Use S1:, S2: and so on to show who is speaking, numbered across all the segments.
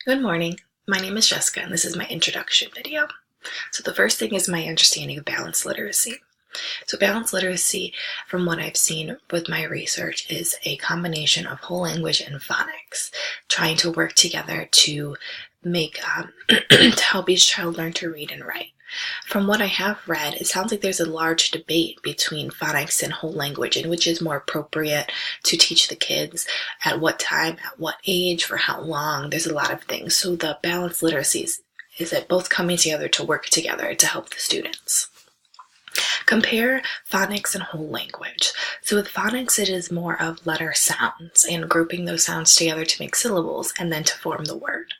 S1: Good morning. My name is Jessica, and this is my introduction video. So the first thing is my understanding of balanced literacy. So balanced literacy, from what I've seen with my research, is a combination of whole language and phonics, trying to work together to make to help each child learn to read and write. From what I have read, it sounds like there's a large debate between phonics and whole language, and which is more appropriate to teach the kids, at what time, at what age, for how long. There's a lot of things. So the balanced literacies is it both coming together to work together to help the students. Compare phonics and whole language. So with phonics, it is more of letter sounds and grouping those sounds together to make syllables and then to form the word.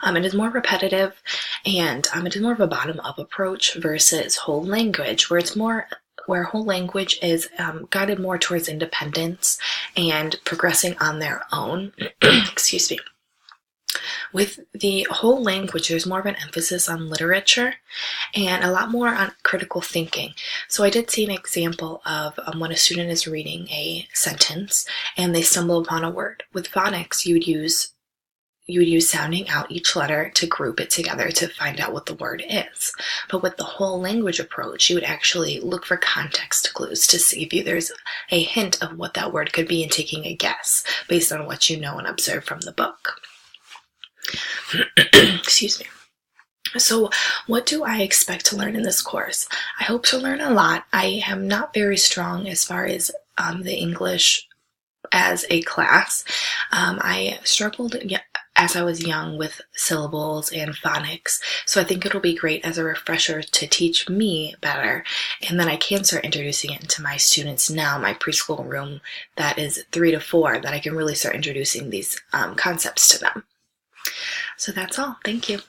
S1: It is more repetitive, and it is more of a bottom-up approach versus whole language, where whole language is guided more towards independence and progressing on their own. Excuse me. With the whole language, there's more of an emphasis on literature and a lot more on critical thinking. So I did see an example of when a student is reading a sentence and they stumble upon a word. With phonics, you would use sounding out each letter to group it together to find out what the word is. But with the whole language approach, you would actually look for context clues to see if there's a hint of what that word could be and taking a guess based on what you know and observe from the book. Excuse me. So what do I expect to learn in this course? I hope to learn a lot. I am not very strong as far as the English as a class. I struggled as I was young with syllables and phonics, so I think it'll be great as a refresher to teach me better, and then I can start introducing it into my students now, my preschool room that is 3 to 4, that I can really start introducing these concepts to them. So that's all. Thank you.